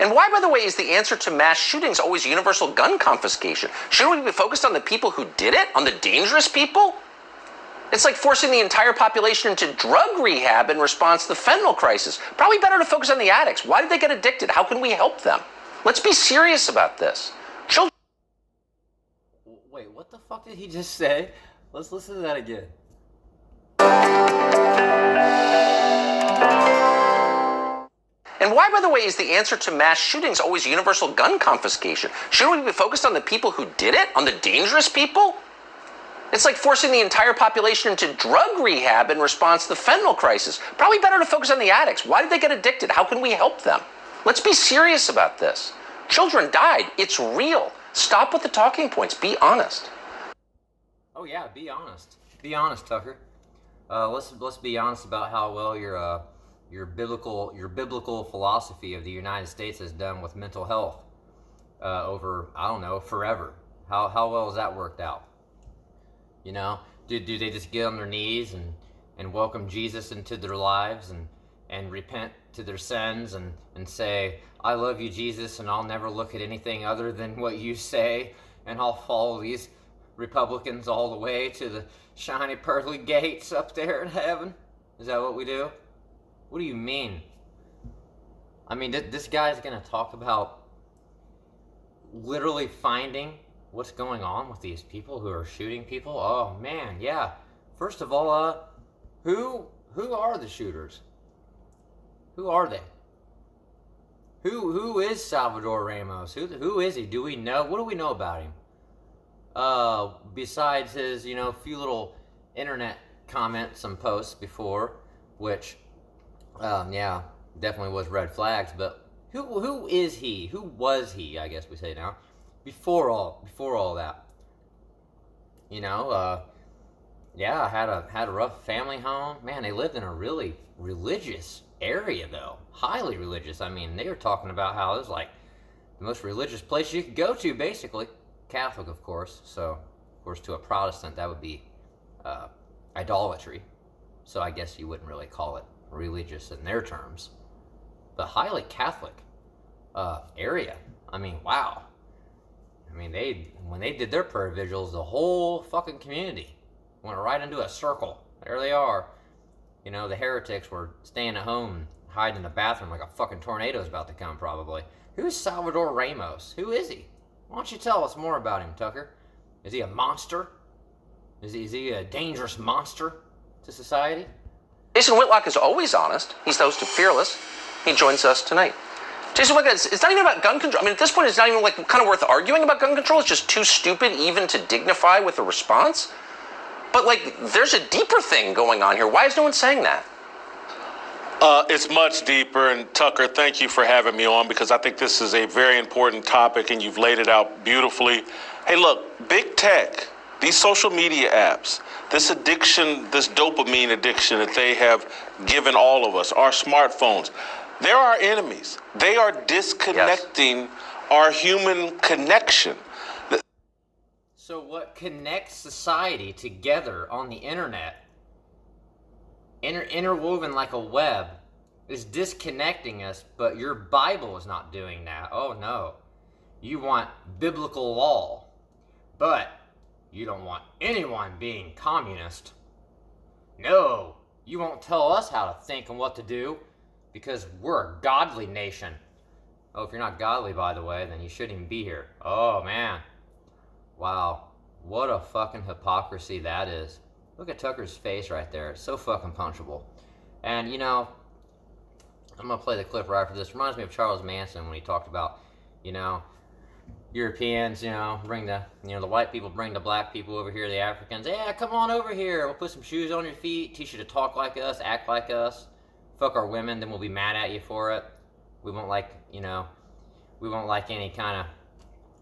And why, by the way, is the answer to mass shootings always universal gun confiscation? Shouldn't we be focused on the people who did it? On the dangerous people? It's like forcing the entire population into drug rehab in response to the fentanyl crisis. Probably better to focus on the addicts. Why did they get addicted? How can we help them? Let's be serious about this. Children. Wait, what the fuck did he just say? Let's listen to that again. And why, by the way, is the answer to mass shootings always universal gun confiscation? Shouldn't we be focused on the people who did it? On the dangerous people? It's like forcing the entire population into drug rehab in response to the fentanyl crisis. Probably better to focus on the addicts. Why did they get addicted? How can we help them? Let's be serious about this. Children died. It's real. Stop with the talking points. Be honest. Oh yeah, be honest. Be honest, Tucker. Let's be honest about how well your biblical philosophy of the United States has done with mental health over, I don't know, forever. How well has that worked out? You know, do they just get on their knees and welcome Jesus into their lives and repent to their sins and say, I love you, Jesus, and I'll never look at anything other than what you say, and I'll follow these Republicans all the way to the shiny pearly gates up there in heaven? Is that what we do? What do you mean? I mean, this guy's gonna talk about literally finding what's going on with these people who are shooting people? Oh man, yeah. First of all, who are the shooters? Who are they? Who is Salvador Ramos? Who is he? Do we know? What do we know about him? Besides his, few little internet comments and posts before, which, yeah, definitely was red flags. But who is he? Who was he? I guess we say now. Before all that, yeah, I had a rough family home. Man, they lived in a really religious area, though, highly religious. I mean, they were talking about how it was like the most religious place you could go to, basically. Catholic, of course. So, of course, to a Protestant, that would be idolatry. So I guess you wouldn't really call it religious in their terms. But highly Catholic area. I mean, wow. I mean, when they did their prayer vigils, the whole fucking community went right into a circle. There they are. The heretics were staying at home, hiding in the bathroom like a fucking tornado's about to come, probably. Who's Salvador Ramos? Who is he? Why don't you tell us more about him, Tucker? Is he a monster? Is he a dangerous monster to society? Jason Whitlock is always honest. He's the host of Fearless. He joins us tonight. Jason, look, it's not even about gun control. I mean, at this point, it's not even kind of worth arguing about gun control. It's just too stupid even to dignify with a response. But there's a deeper thing going on here. Why is no one saying that? It's much deeper, and Tucker, thank you for having me on, because I think this is a very important topic, and you've laid it out beautifully. Hey, look, big tech, these social media apps, this addiction, this dopamine addiction that they have given all of us, our smartphones, they're our enemies. They are disconnecting our human connection. So what connects society together on the internet, interwoven like a web, is disconnecting us, but your Bible is not doing that. Oh no. You want biblical law, but you don't want anyone being communist. No, you won't tell us how to think and what to do, because we're a godly nation. Oh, if you're not godly, by the way, then you shouldn't even be here. Oh, man. Wow. What a fucking hypocrisy that is. Look at Tucker's face right there. It's so fucking punchable. And, I'm going to play the clip right after this. Reminds me of Charles Manson when he talked about, Europeans, bring the white people bring the black people over here, the Africans. Yeah, come on over here. We'll put some shoes on your feet, teach you to talk like us, act like us. Fuck our women, then we'll be mad at you for it. We won't like any kind of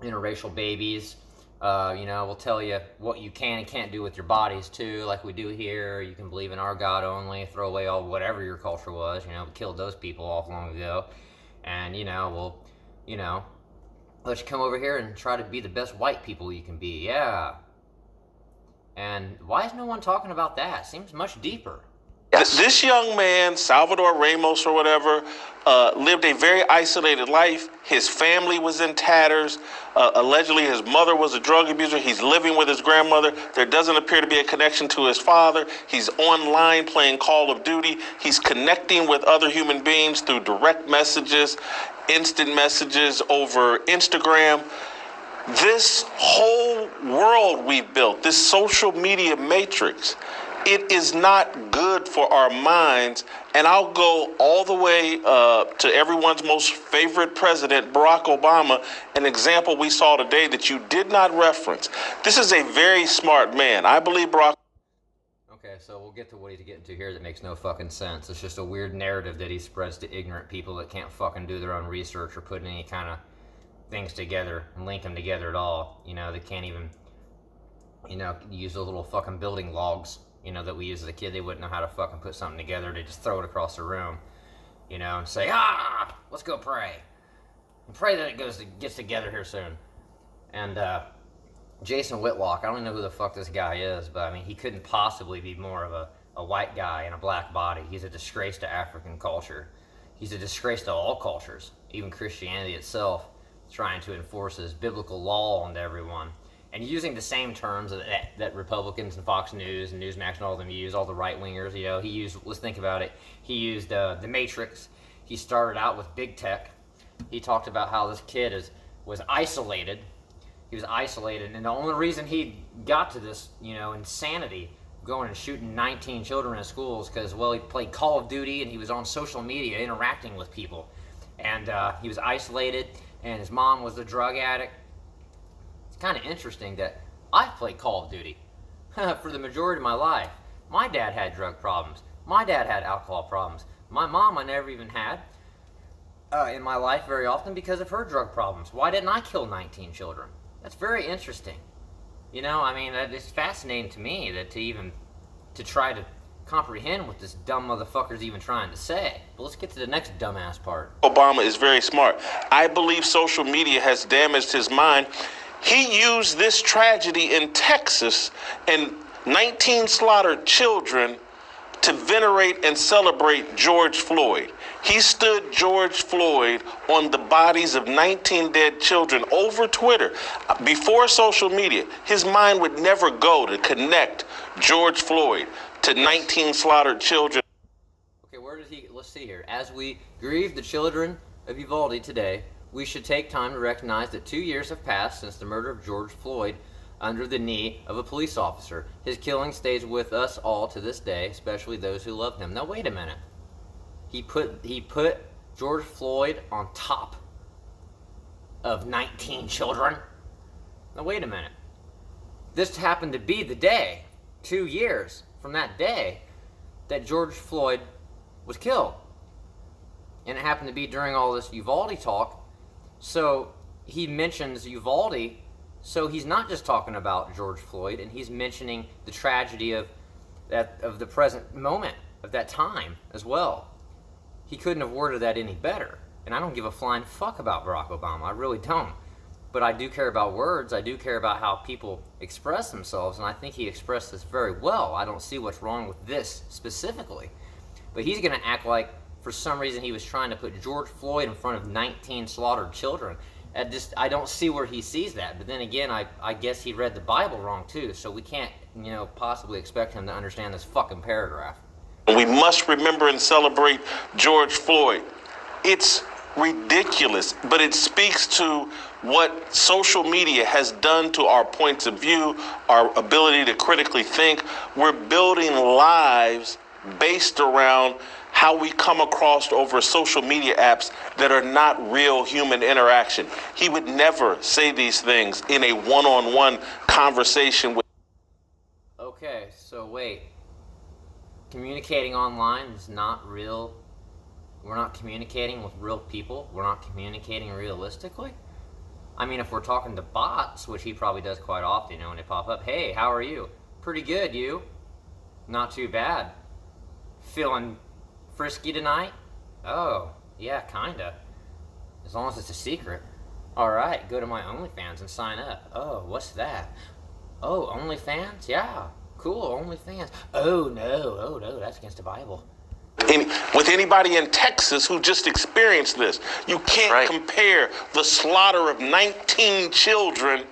interracial babies. We'll tell you what you can and can't do with your bodies too, like we do here. You can believe in our God only, throw away all whatever your culture was. We killed those people off long ago. And, we'll, let you come over here and try to be the best white people you can be. Yeah. And why is no one talking about that? Seems much deeper. Yes. This young man, Salvador Ramos or whatever, lived a very isolated life. His family was in tatters. Allegedly, his mother was a drug abuser. He's living with his grandmother. There doesn't appear to be a connection to his father. He's online playing Call of Duty. He's connecting with other human beings through direct messages, instant messages over Instagram. This whole world we've built, this social media matrix, it is not good for our minds. And I'll go all the way to everyone's most favorite president, Barack Obama, an example we saw today that you did not reference. This is a very smart man. I believe Barack. Okay, so we'll get to what he's getting to here that makes no fucking sense. It's just a weird narrative that he spreads to ignorant people that can't fucking do their own research or put any kind of things together and link them together at all. You know, they can't even, use those little fucking building logs, that we used as a kid. They wouldn't know how to fucking put something together. They just throw it across the room, and say, let's go pray. And pray that it gets together here soon. And Jason Whitlock, I don't even know who the fuck this guy is, but I mean, he couldn't possibly be more of a white guy in a black body. He's a disgrace to African culture. He's a disgrace to all cultures, even Christianity itself, trying to enforce his biblical law onto everyone. And using the same terms that Republicans and Fox News and Newsmax and all of them use, all the right-wingers, he used, let's think about it, he used the Matrix. He started out with big tech. He talked about how this kid was isolated. He was isolated, and the only reason he got to this, insanity, going and shooting 19 children in schools, because, well, he played Call of Duty, and he was on social media interacting with people. And he was isolated, and his mom was a drug addict. Kind of interesting that I've played Call of Duty for the majority of my life. My dad had drug problems. My dad had alcohol problems. My mom I never even had in my life very often because of her drug problems. Why didn't I kill 19 children? That's very interesting. It's fascinating to me that to try to comprehend what this dumb motherfucker's even trying to say. But let's get to the next dumbass part. Obama is very smart. I believe social media has damaged his mind. He used this tragedy in Texas and 19 slaughtered children to venerate and celebrate George Floyd. He stood George Floyd on the bodies of 19 dead children over Twitter. Before social media, his mind would never go to connect George Floyd to 19 slaughtered children. Okay, let's see here. As we grieve the children of Uvalde today, we should take time to recognize that 2 years have passed since the murder of George Floyd under the knee of a police officer. His killing stays with us all to this day, especially those who love him. Now wait a minute. He put George Floyd on top of 19 children? Now wait a minute. This happened to be the day, 2 years from that day, that George Floyd was killed. And it happened to be during all this Uvalde talk. So he mentions Uvalde, so he's not just talking about George Floyd, and he's mentioning the tragedy of the present moment, of that time as well. He couldn't have worded that any better. And I don't give a flying fuck about Barack Obama. I really don't. But I do care about words. I do care about how people express themselves, and I think he expressed this very well. I don't see what's wrong with this specifically. But he's going to act like for some reason he was trying to put George Floyd in front of 19 slaughtered children. I don't see where he sees that. But then again, I guess he read the Bible wrong too, so we can't, possibly expect him to understand this fucking paragraph. We must remember and celebrate George Floyd. It's ridiculous, but it speaks to what social media has done to our points of view, our ability to critically think. We're building lives based around how we come across over social media apps that are not real human interaction. He would never say these things in a one-on-one conversation with. Okay, so wait. Communicating online is not real. We're not communicating with real people. We're not communicating realistically. I mean, if we're talking to bots, which he probably does quite often, when they pop up, hey, how are you? Pretty good, you? Not too bad. Feeling frisky tonight? Oh, yeah, kinda. As long as it's a secret. Alright, go to my OnlyFans and sign up. Oh, what's that? Oh, OnlyFans? Yeah. Cool, OnlyFans. Oh no, that's against the Bible. With anybody in Texas who just experienced this, you can't compare the slaughter of 19 children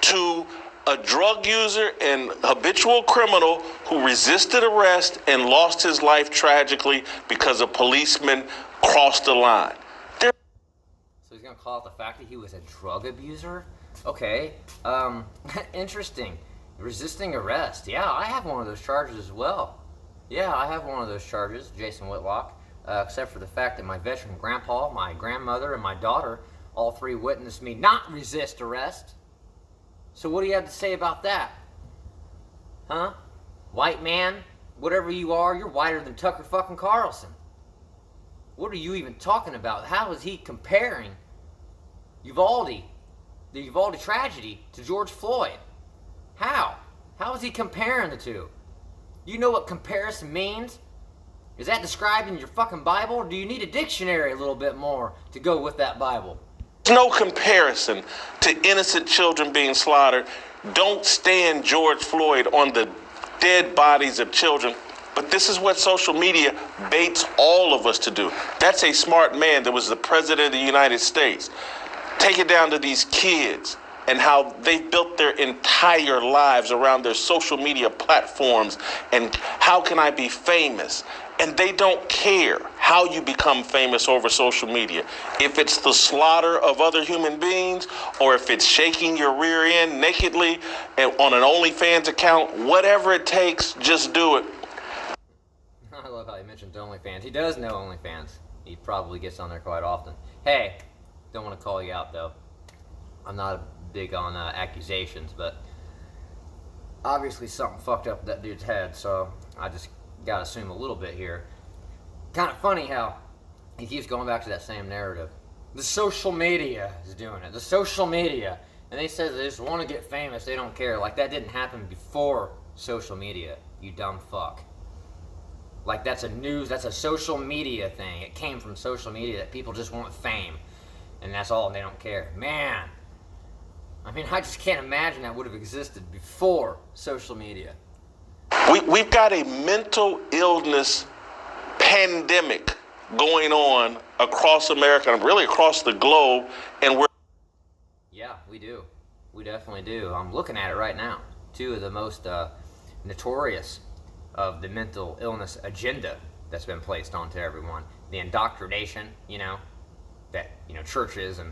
to a drug user and habitual criminal who resisted arrest and lost his life tragically because a policeman crossed the line. So he's gonna call it the fact that he was a drug abuser? Okay, interesting. Resisting arrest. Yeah, I have one of those charges as well. Yeah, I have one of those charges, Jason Whitlock, except for the fact that my veteran grandpa, my grandmother, and my daughter, all three witnessed me not resist arrest. So what do you have to say about that? Huh? White man, whatever you are, you're whiter than Tucker fucking Carlson. What are you even talking about? How is he comparing Uvalde, the Uvalde tragedy, to George Floyd? How? How is he comparing the two? You know what comparison means? Is that described in your fucking Bible, or do you need a dictionary a little bit more to go with that Bible? There's no comparison to innocent children being slaughtered. Don't stand George Floyd on the dead bodies of children. But this is what social media baits all of us to do. That's a smart man that was the president of the United States. Take it down to these kids and how they've built their entire lives around their social media platforms and how can I be famous? And they don't care how you become famous over social media. If it's the slaughter of other human beings or if it's shaking your rear end nakedly and on an OnlyFans account, whatever it takes, just do it. I love how he mentioned OnlyFans. He does know OnlyFans. He probably gets on there quite often. Hey, don't want to call you out though. I'm not big on accusations, but obviously something fucked up with that dude's head, so I just gotta assume a little bit here. Kind of funny how he keeps going back to that same narrative. The social media is doing it. The social media. And they say they just want to get famous. They don't care. Like that didn't happen before social media, you dumb fuck. Like that's a social media thing. It came from social media that people just want fame. And that's all, and they don't care. Man, I mean, I just can't imagine that would have existed before social media. We've got a mental illness pandemic going on across America and really across the globe, and we're... Yeah, we do. We definitely do. I'm looking at it right now. Two of the most notorious of the mental illness agenda that's been placed onto everyone. The indoctrination, that, churches and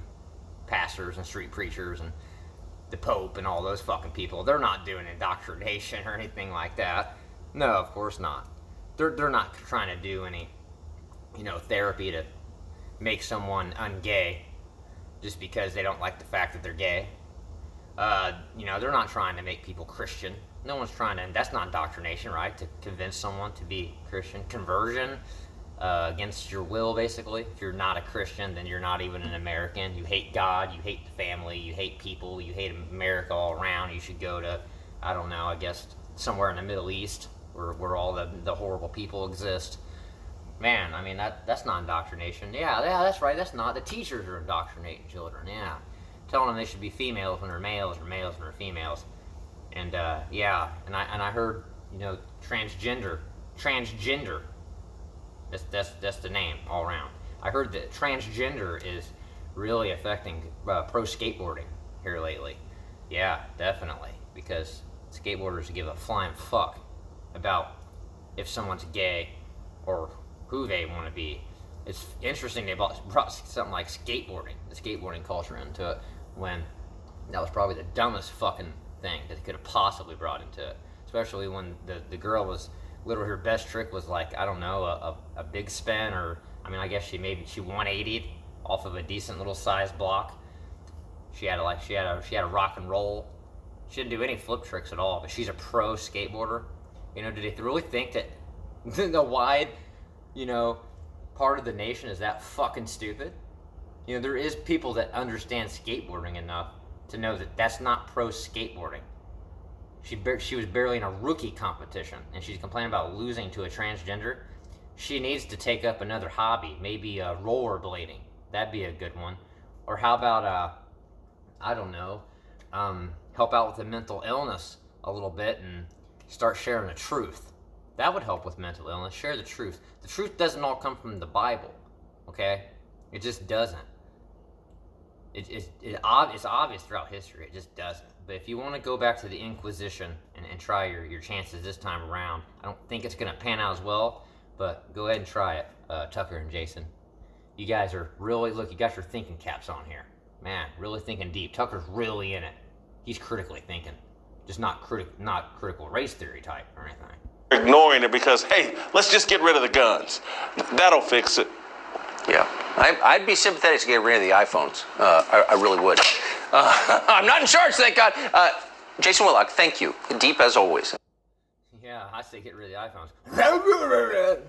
pastors and street preachers and the Pope and all those fucking people, they're not doing indoctrination or anything like that. No, of course not. They're not trying to do any, therapy to make someone ungay just because they don't like the fact that they're gay. They're not trying to make people Christian. No one's trying to, and that's not indoctrination, right? To convince someone to be Christian. Conversion against your will, basically. If you're not a Christian, then you're not even an American. You hate God, you hate the family, you hate people, you hate America all around. You should go to, I don't know, I guess somewhere in the Middle East where all the horrible people exist. Man, I mean, that's not indoctrination. Yeah, that's right, that's not. The teachers are indoctrinating children, yeah. Telling them they should be females when they're males or males when they're females. And and I heard, transgender. That's the name all around. I heard that transgender is really affecting pro skateboarding here lately. Yeah, definitely, because skateboarders give a flying fuck about if someone's gay or who they want to be. It's interesting they brought something like skateboarding, the skateboarding culture into it, when that was probably the dumbest fucking thing that they could have possibly brought into it. Especially when the girl was, literally her best trick was like, I don't know, a big spin, or, I mean, I guess she 180'd off of a decent little size block. She had a rock and roll. She didn't do any flip tricks at all, but she's a pro skateboarder. Do they really think that the wide, part of the nation is that fucking stupid? There is people that understand skateboarding enough to know that that's not pro skateboarding. She was barely in a rookie competition, and she's complaining about losing to a transgender. She needs to take up another hobby, maybe rollerblading. That'd be a good one. Or how about, I don't know, help out with the mental illness a little bit and Start sharing the truth. That would help with mental illness. Share the truth. The truth doesn't all come from the Bible, okay? It just doesn't. It's obvious throughout history. It just doesn't. But if you want to go back to the Inquisition and try your chances this time around, I don't think it's going to pan out as well, but go ahead and try it, Tucker and Jason. You guys are really, look, you got your thinking caps on here. Man, really thinking deep. Tucker's really in it. He's critically thinking. Just not critical race theory type or anything. Ignoring it because, hey, let's just get rid of the guns. That'll fix it. Yeah, I'd be sympathetic to get rid of the iPhones. I really would. I'm not in charge, thank God. Jason Whitlock, thank you. Deep as always. Yeah, I say get rid of the iPhones.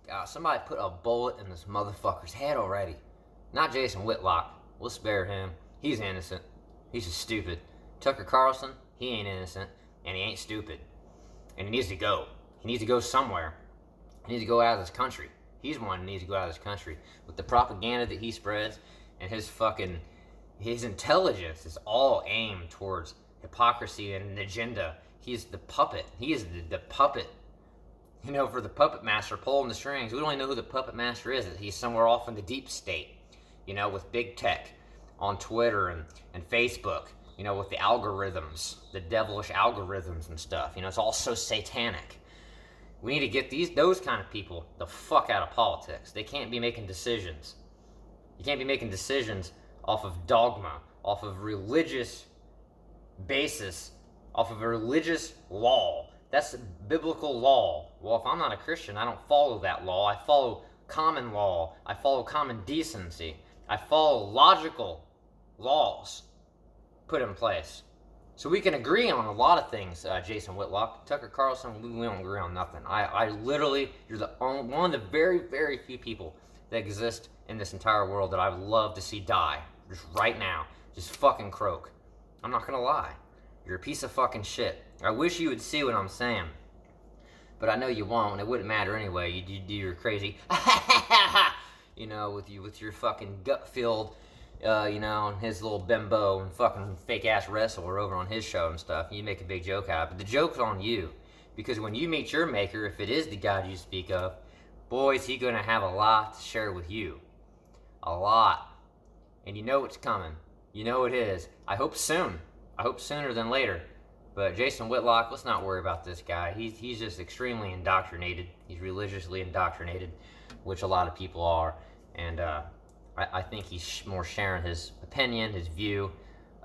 God, somebody put a bullet in this motherfucker's head already. Not Jason Whitlock. We'll spare him. He's innocent. He's just stupid. Tucker Carlson, he ain't innocent, and he ain't stupid. And he needs to go. He needs to go somewhere. He needs to go out of this country. He's one who needs to go out of this country. With the propaganda that he spreads and his intelligence is all aimed towards hypocrisy and an agenda. He's the puppet. He is the puppet. You know, for the puppet master pulling the strings. We don't even know who the puppet master is. He's somewhere off in the deep state, you know, with big tech on Twitter and Facebook, you know, with the algorithms, the devilish algorithms and stuff. You know, it's all so satanic. We need to get those kind of people the fuck out of politics. They can't be making decisions. You can't be making decisions off of dogma, off of religious basis, off of a religious law. That's biblical law. Well, if I'm not a Christian, I don't follow that law. I follow common law. I follow common decency. I follow logical laws put in place. So we can agree on a lot of things, Jason Whitlock. Tucker Carlson, we don't agree on nothing. I literally, you're one of the very, very few people that exist in this entire world that I would love to see die. Just right now. Just fucking croak. I'm not gonna lie. You're a piece of fucking shit. I wish you would see what I'm saying. But I know you won't, and it wouldn't matter anyway. You do your crazy, you know, with your fucking gut-filled, you know, and his little bimbo and fucking fake-ass wrestler over on his show and stuff. You make a big joke out of it. But the joke's on you. Because when you meet your maker, if it is the God you speak of, boy, is he going to have a lot to share with you. A lot. And you know it's coming. You know it is. I hope soon. I hope sooner than later. But Jason Whitlock, let's not worry about this guy. He's just extremely indoctrinated. He's religiously indoctrinated, which a lot of people are. And I think he's more sharing his opinion, his view,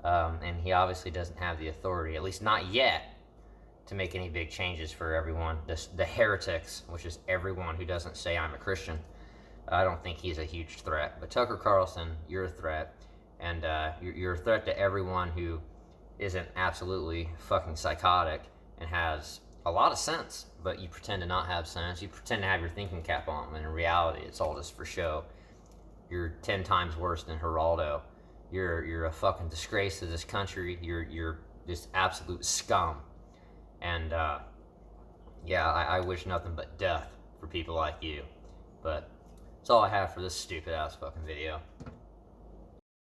and he obviously doesn't have the authority, at least not yet, to make any big changes for everyone. The heretics, which is everyone who doesn't say I'm a Christian. I don't think he's a huge threat. But Tucker Carlson, you're a threat. And you're a threat to everyone who isn't absolutely fucking psychotic and has a lot of sense, but you pretend to not have sense. You pretend to have your thinking cap on, and in reality, it's all just for show. You're 10 times worse than Geraldo. You're a fucking disgrace to this country. You're just absolute scum. And yeah, I wish nothing but death for people like you. But that's all I have for this stupid ass fucking video.